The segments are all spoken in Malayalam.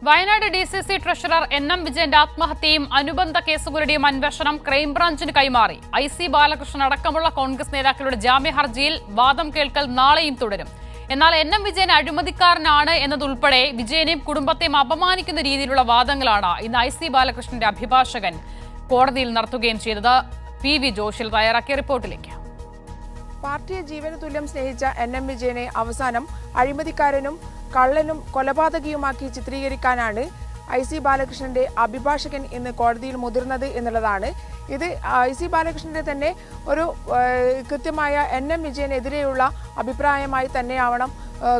വയനാട് DCC ട്രഷറർ NM വിജയന്റെ ആത്മഹത്യയും അനുബന്ധ കേസുകളുടെയും അന്വേഷണം ക്രൈംബ്രാഞ്ചിന് കൈമാറി. IC ബാലകൃഷ്ണൻ അടക്കമുള്ള കോൺഗ്രസ് നേതാക്കളുടെ ജാമ്യ ഹർജിയിൽ വാദം കേൾക്കൽ നാളെയും തുടരും. എന്നാൽ NM വിജയൻ അഴിമതിക്കാരനാണ് എന്നതുൾപ്പെടെ വിജയനെയും കുടുംബത്തെയും അപമാനിക്കുന്ന രീതിയിലുള്ള വാദങ്ങളാണ് ഇന്ന് IC ബാലകൃഷ്ണന്റെ അഭിഭാഷകൻ കോടതിയിൽ നടത്തുകയും ചെയ്തത്. PV ജോഷിൽ തയ്യാറാക്കിയ റിപ്പോർട്ടിലേക്ക്. പാർട്ടിയെ ജീവന തുല്യം സ്നേഹിച്ച NM വിജയനെ അവസാനം അഴിമതിക്കാരനും കള്ളനും കൊലപാതകിയുമാക്കി ചിത്രീകരിക്കാനാണ് IC ബാലകൃഷ്ണന്റെ അഭിഭാഷകൻ ഇന്ന് കോടതിയിൽ മുതിർന്നത് എന്നുള്ളതാണ്. ഇത് IC ബാലകൃഷ്ണന്റെ തന്നെ ഒരു കൃത്യമായ NM വിജയനെതിരെയുള്ള അഭിപ്രായമായി തന്നെയാവണം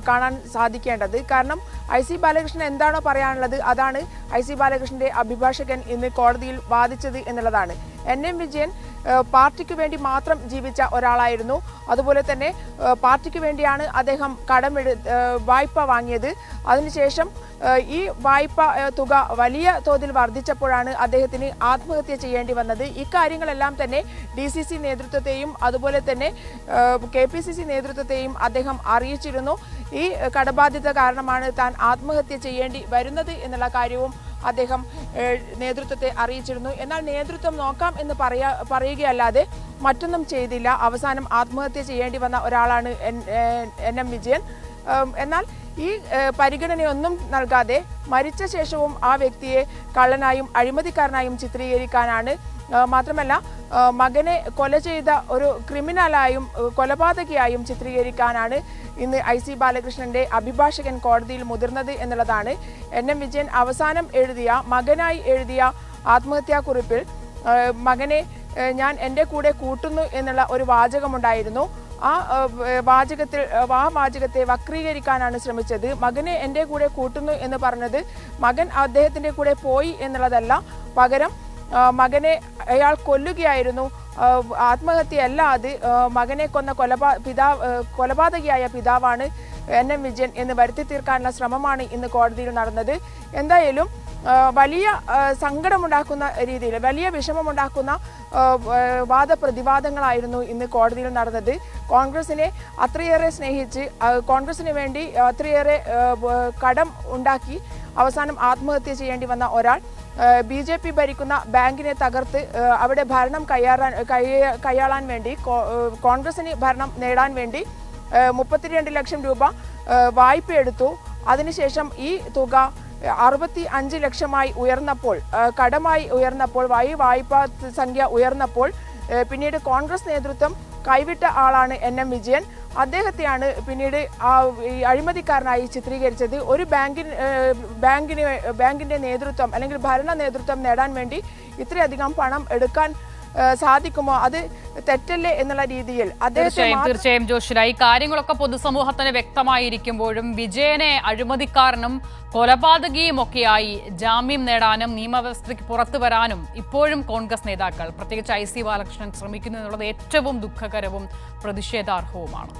കാണാൻ സാധിക്കേണ്ടത്. കാരണം IC ബാലകൃഷ്ണൻ എന്താണോ പറയാനുള്ളത് അതാണ് IC ബാലകൃഷ്ണന്റെ അഭിഭാഷകൻ ഇന്ന് കോടതിയിൽ വാദിച്ചത് എന്നുള്ളതാണ്. NM വിജയൻ പാർട്ടിക്ക് വേണ്ടി മാത്രം ജീവിച്ച ഒരാളായിരുന്നു. അതുപോലെ തന്നെ പാർട്ടിക്ക് വേണ്ടിയാണ് അദ്ദേഹം വായ്പ വാങ്ങിയത്. അതിനുശേഷം ഈ വായ്പ തുക വലിയ തോതിൽ വർദ്ധിച്ചപ്പോഴാണ് അദ്ദേഹത്തിന് ആത്മഹത്യ ചെയ്യേണ്ടി വന്നത്. ഇക്കാര്യങ്ങളെല്ലാം തന്നെ DCC നേതൃത്വത്തെയും അതുപോലെ തന്നെ KPCC നേതൃത്വത്തെയും അദ്ദേഹം അറിയിച്ചിരുന്നു. ഈ കടബാധ്യത കാരണമാണ് താൻ ആത്മഹത്യ ചെയ്യേണ്ടി വരുന്നത് എന്നുള്ള കാര്യവും അദ്ദേഹം നേതൃത്വത്തെ അറിയിച്ചിരുന്നു. എന്നാൽ നേതൃത്വം നോക്കാം എന്ന് പറയുകയല്ലാതെ മറ്റൊന്നും ചെയ്തില്ല. അവസാനം ആത്മഹത്യ ചെയ്യേണ്ടി വന്ന ഒരാളാണ് NM വിജയൻ. എന്നാൽ ഈ പരിഗണനയൊന്നും നൽകാതെ മരിച്ച ശേഷവും ആ വ്യക്തിയെ കള്ളനായും അഴിമതിക്കാരനായും ചിത്രീകരിക്കാനാണ്, മാത്രമല്ല മകനെ കൊല ചെയ്ത ഒരു ക്രിമിനലായും കൊലപാതകിയായും ചിത്രീകരിക്കാനാണ് ഇന്ന് IC ബാലകൃഷ്ണന്റെ അഭിഭാഷകൻ കോടതിയിൽ മുതിർന്നത് എന്നുള്ളതാണ്. NM വിജയൻ അവസാനം മകനായി എഴുതിയ ആത്മഹത്യാക്കുറിപ്പിൽ മകനെ ഞാൻ എൻ്റെ കൂടെ കൂട്ടുന്നു എന്നുള്ള ഒരു വാചകമുണ്ടായിരുന്നു. ആ വാചകത്തെ വക്രീകരിക്കാനാണ് ശ്രമിച്ചത്. മകനെ എൻ്റെ കൂടെ കൂട്ടുന്നു എന്ന് പറഞ്ഞത് മകൻ അദ്ദേഹത്തിൻ്റെ കൂടെ പോയി എന്നുള്ളതല്ല, പകരം മകനെ അയാൾ കൊല്ലുകയായിരുന്നു. ആത്മഹത്യയല്ല അത്. മകനെ കൊന്ന കൊലപാതകിയായ പിതാവാണ് NM വിജയൻ എന്ന് വരുത്തി തീർക്കാനുള്ള ശ്രമമാണ് ഇന്ന് കോടതിയിൽ നടന്നത്. എന്തായാലും വലിയ സങ്കടമുണ്ടാക്കുന്ന രീതിയിൽ, വലിയ വിഷമമുണ്ടാക്കുന്ന വാദപ്രതിവാദങ്ങളായിരുന്നു ഇന്ന് കോടതിയിൽ നടന്നത്. കോൺഗ്രസിനെ അത്രയേറെ സ്നേഹിച്ച്, കോൺഗ്രസിന് വേണ്ടി അത്രയേറെ കടം ഉണ്ടാക്കി അവസാനം ആത്മഹത്യ ചെയ്യേണ്ടി വന്ന ഒരാൾ BJP ഭരിക്കുന്ന ബാങ്കിനെ തകർത്ത് അവിടെ ഭരണം കൈയാളാൻ വേണ്ടി, കോൺഗ്രസിന് ഭരണം നേടാൻ വേണ്ടി 32 ലക്ഷം രൂപ വായ്പയെടുത്തു. അതിനുശേഷം ഈ തുക 65 ലക്ഷമായി ഉയർന്നപ്പോൾ, കടമായി ഉയർന്നപ്പോൾ, വായ്പാ സംഖ്യ ഉയർന്നപ്പോൾ പിന്നീട് കോൺഗ്രസ് നേതൃത്വം കൈവിട്ട ആളാണ് NM വിജയൻ. അദ്ദേഹത്തെയാണ് പിന്നീട് അഴിമതിക്കാരനായി ചിത്രീകരിച്ചത്. ഒരു ബാങ്കിന്റെ നേതൃത്വം അല്ലെങ്കിൽ ഭരണ നേതൃത്വം നേടാൻ വേണ്ടി ഇത്രയധികം പണം എടുക്കാൻ സാധിക്കുമോ? അത് തെറ്റല്ലേ എന്നുള്ള രീതിയിൽ തീർച്ചയായും ജോഷില, ഈ കാര്യങ്ങളൊക്കെ പൊതുസമൂഹത്തിന് വ്യക്തമായിരിക്കുമ്പോഴും വിജയനെ അഴിമതിക്കാരനും കൊലപാതകിയും ഒക്കെയായി ജാമ്യം നേടാനും നിയമവ്യവസ്ഥയ്ക്ക് പുറത്തു വരാനും ഇപ്പോഴും കോൺഗ്രസ് നേതാക്കൾ, പ്രത്യേകിച്ച് IC ബാലകൃഷ്ണൻ ശ്രമിക്കുന്നു എന്നുള്ളത് ഏറ്റവും ദുഃഖകരവും പ്രതിഷേധാർഹവുമാണ്.